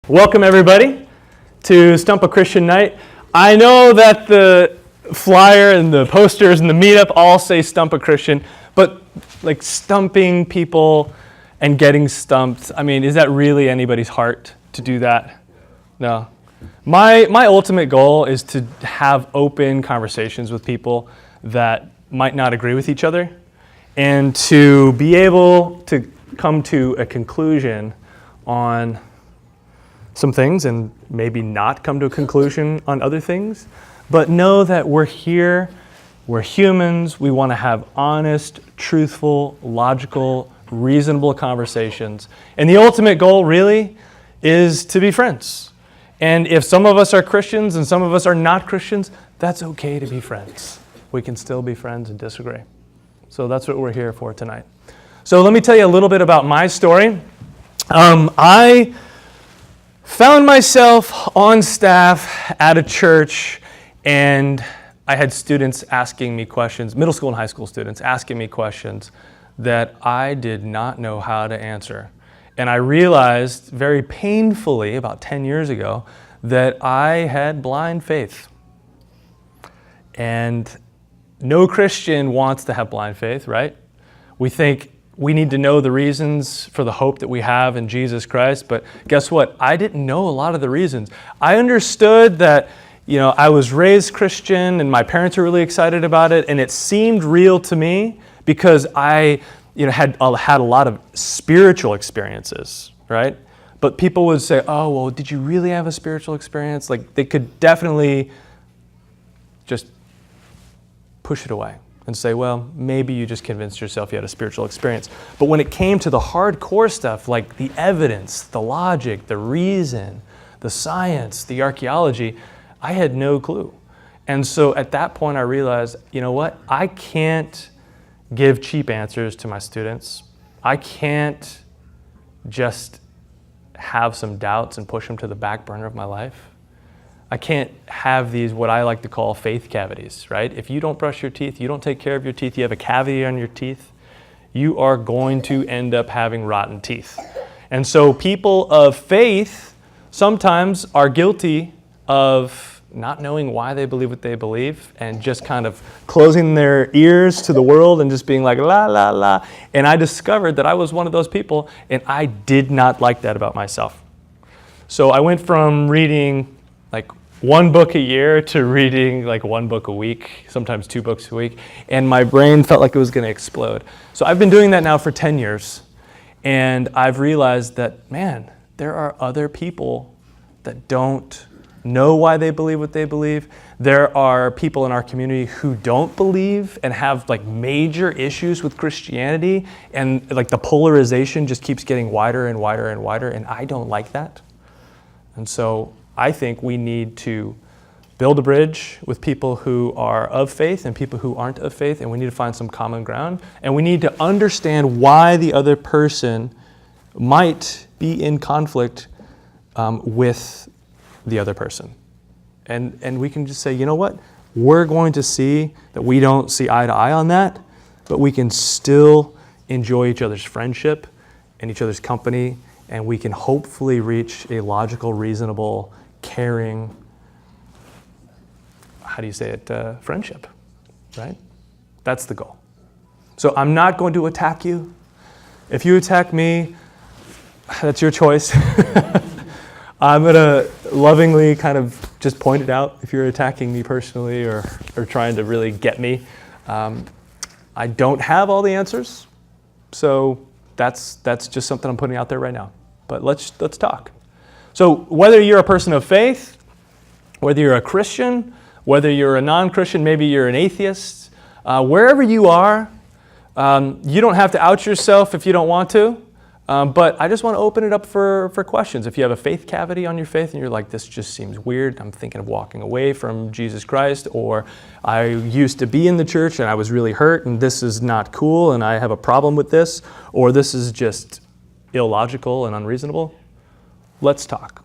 Welcome everybody to Stump a Christian Night. I know that the flyer and the posters and the meetup all say Stump a Christian, but like stumping people and getting stumped, I mean, is that really anybody's heart to do that? No. My ultimate goal is to have open conversations with people that might not agree with each other and to be able to come to a conclusion on some things and maybe not come to a conclusion on other things, but know that we're here, we're humans, we want to have honest, truthful, logical, reasonable conversations. And the ultimate goal really is to be friends. And if some of us are Christians and some of us are not Christians, that's okay to be friends. We can still be friends and disagree. So that's what we're here for tonight. So let me tell you a little bit about my story. I found myself on staff at a church, and I had students asking me questions, middle school and high school students asking me questions that I did not know how to answer. And I realized very painfully about 10 years ago that I had blind faith. And no Christian wants to have blind faith, right? We think we need to know the reasons for the hope that we have in Jesus Christ, but guess what? I didn't know a lot of the reasons. I understood that, I was raised Christian and my parents were really excited about it, and it seemed real to me because I, had a lot of spiritual experiences, right? But people would say, "Oh, well, did you really have a spiritual experience?" Like they could definitely just push it away and say, well, maybe you just convinced yourself you had a spiritual experience. But when it came to the hardcore stuff, like the evidence, the logic, the reason, the science, the archaeology, I had no clue. And so at that point I realized, you know what? I can't give cheap answers to my students. I can't just have some doubts and push them to the back burner of my life. I can't have these, what I like to call faith cavities, right? If you don't brush your teeth, you don't take care of your teeth, you have a cavity on your teeth, you are going to end up having rotten teeth. And so people of faith sometimes are guilty of not knowing why they believe what they believe and just kind of closing their ears to the world and just being like, la, la, la. And I discovered that I was one of those people, and I did not like that about myself. So I went from reading like one book a year to reading like one book a week, sometimes 2 books a week, and my brain felt like it was going to explode. So I've been doing that now for 10 years, and I've realized that, man, there are other people that don't know why they believe what they believe. There are people in our community who don't believe and have like major issues with Christianity, and like the polarization just keeps getting wider and wider and wider, and I don't like that. And so I think we need to build a bridge with people who are of faith and people who aren't of faith, and we need to find some common ground, and we need to understand why the other person might be in conflict with the other person. And we can just say, you know what? We're going to see that we don't see eye to eye on that, but we can still enjoy each other's friendship and each other's company, and we can hopefully reach a logical, reasonable, caring, friendship, right? That's the goal. So I'm not going to attack you. If you attack me, that's your choice. I'm going to lovingly kind of just point it out if you're attacking me personally or trying to really get me. I don't have all the answers, so that's just something I'm putting out there right now. But let's talk. So whether you're a person of faith, whether you're a Christian, whether you're a non-Christian, maybe you're an atheist, wherever you are, you don't have to out yourself if you don't want to, but I just want to open it up for questions. If you have a faith cavity on your faith and you're like, this just seems weird, I'm thinking of walking away from Jesus Christ, or I used to be in the church and I was really hurt and this is not cool and I have a problem with this, or this is just illogical and unreasonable, let's talk.